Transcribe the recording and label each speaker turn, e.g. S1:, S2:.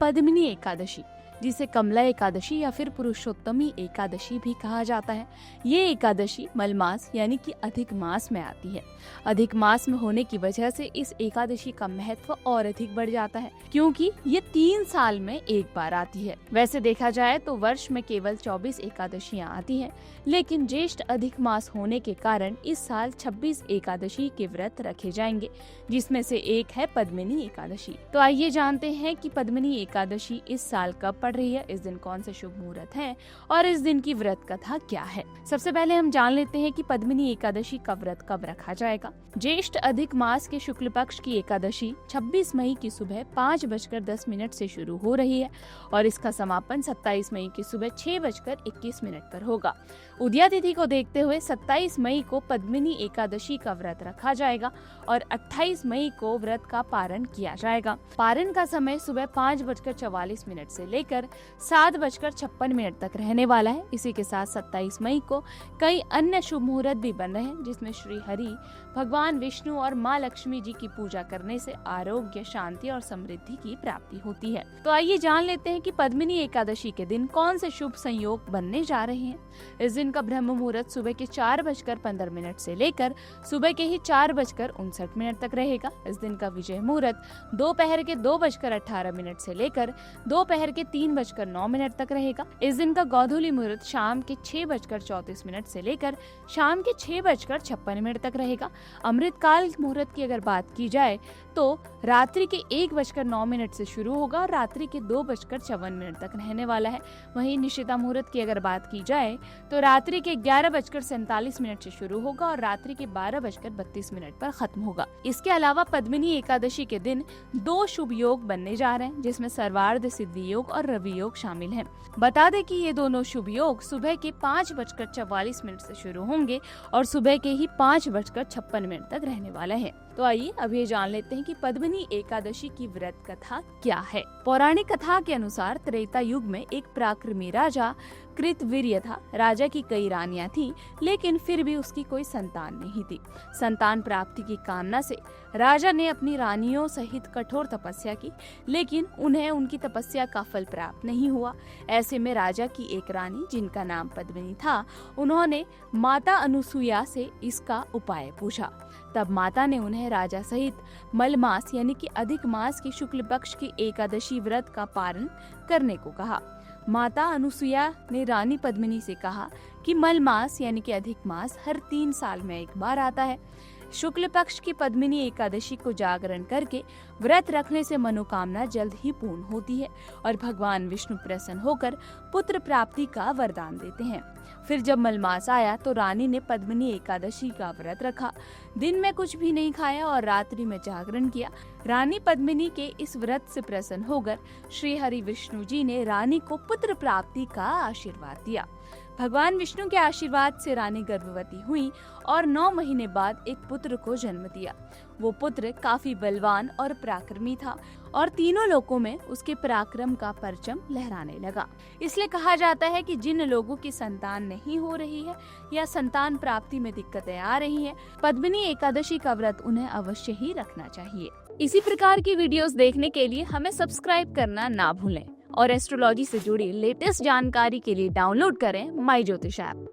S1: पद्मिनी एकादशी, जिसे कमला एकादशी या फिर पुरुषोत्तमी एकादशी भी कहा जाता है। ये एकादशी मलमास यानी कि अधिक मास में आती है। अधिक मास में होने की वजह से इस एकादशी का महत्व और अधिक बढ़ जाता है, क्योंकि ये 3 साल में एक बार आती है। वैसे देखा जाए तो वर्ष में केवल 24 एकादशियां आती हैं, लेकिन ज्येष्ठ अधिक मास होने के कारण इस साल 26 एकादशी के व्रत रखे जाएंगे, जिसमें से एक है पद्मिनी एकादशी। तो आइए जानते हैं कि पद्मिनी एकादशी इस साल कब पड़ रही है, इस दिन कौन से शुभ मुहूर्त हैं और इस दिन की व्रत कथा क्या है। सबसे पहले हम जान लेते हैं कि पद्मिनी एकादशी का व्रत कब रखा जाएगा। ज्येष्ठ अधिक मास के शुक्ल पक्ष की एकादशी 26 मई की सुबह 5:10 से शुरू हो रही है और इसका समापन 27 मई की सुबह 6:21 पर होगा। उदया तिथि को देखते हुए 27 मई को पद्मिनी एकादशी का व्रत रखा जाएगा और 28 मई को व्रत का पारण किया जाएगा। पारण का समय सुबह 5:44 से लेकर 7:56 तक रहने वाला है। इसी के साथ 27 मई को कई अन्य शुभ मुहूर्त भी बन रहे हैं, जिसमें श्री हरि, भगवान विष्णु और माँ लक्ष्मी जी की पूजा करने से आरोग्य, शांति और समृद्धि की प्राप्ति होती है। तो आइए जान लेते हैं कि पद्मिनी एकादशी के दिन कौन से शुभ संयोग बनने जा रहे हैं। इस दिन का ब्रह्म मुहूर्त सुबह के 4:15 से लेकर सुबह के ही 4:59 तक रहेगा। इस दिन का विजय मुहूर्त दोपहर के 2:18 से लेकर दोपहर के 3:09 तक रहेगा। इस दिन का गोधूली मुहूर्त शाम के 6:34 से लेकर शाम के 6:56 तक रहेगा। अमृत काल मुहूर्त की अगर बात की जाए तो रात्रि के 1:09 से शुरू होगा और रात्रि के 2:54 तक रहने वाला है। वहीं निशिता मुहूर्त की अगर बात की जाए तो रात्रि के 11:47 से शुरू होगा और रात्रि के 12:32 पर खत्म होगा। इसके अलावा पद्मिनी एकादशी के दिन 2 शुभ योग बनने जा रहे हैं, जिसमें सर्वार्ध सिद्धि योग और रवि योग शामिल हैं। बता दें कि ये दोनों शुभ योग सुबह के 5:44 से शुरू होंगे और सुबह के ही 5:56 तक रहने वाला है। तो आइए अब ये जान लेते हैं कि पद्मिनी एकादशी की व्रत कथा क्या है। पौराणिक कथा के अनुसार त्रेता युग में एक पराक्रमी राजा कृतवीर्य था। राजा की कई रानियां थीं, लेकिन फिर भी उसकी कोई संतान नहीं थी। संतान प्राप्ति की कामना से राजा ने अपनी रानियों सहित कठोर तपस्या की, लेकिन उन्हें उनकी तपस्या का फल प्राप्त नहीं हुआ। ऐसे में राजा की एक रानी, जिनका नाम पद्मिनी था, उन्होंने माता अनुसुईया से इसका उपाय पूछा। तब माता ने उन्हें राजा सहित मलमास यानी कि अधिक मास की शुक्ल पक्ष की एकादशी व्रत का पारण करने को कहा। माता अनुसुईया ने रानी पद्मिनी से कहा कि मलमास यानी कि अधिक मास हर 3 साल में एक बार आता है। शुक्ल पक्ष की पद्मिनी एकादशी को जागरण करके व्रत रखने से मनोकामना जल्द ही पूर्ण होती है और भगवान विष्णु प्रसन्न होकर पुत्र प्राप्ति का वरदान देते हैं। फिर जब मलमास आया तो रानी ने पद्मिनी एकादशी का व्रत रखा। दिन में कुछ भी नहीं खाया और रात्रि में जागरण किया। रानी पद्मिनी के इस व्रत से प्रसन्न होकर श्री हरि विष्णु जी ने रानी को पुत्र प्राप्ति का आशीर्वाद दिया। भगवान विष्णु के आशीर्वाद से रानी गर्भवती हुई और 9 महीने बाद एक पुत्र को जन्म दिया। वो पुत्र काफी बलवान और पराक्रमी था और तीनों लोकों में उसके पराक्रम का परचम लहराने लगा। इसलिए कहा जाता है कि जिन लोगों की संतान नहीं हो रही है या संतान प्राप्ति में दिक्कतें आ रही हैं, पद्मिनी एकादशी का व्रत उन्हें अवश्य ही रखना चाहिए। इसी प्रकार की वीडियोस देखने के लिए हमें सब्सक्राइब करना ना भूलें और एस्ट्रोलॉजी से जुड़ी लेटेस्ट जानकारी के लिए डाउनलोड करें माई ज्योतिष ऐप।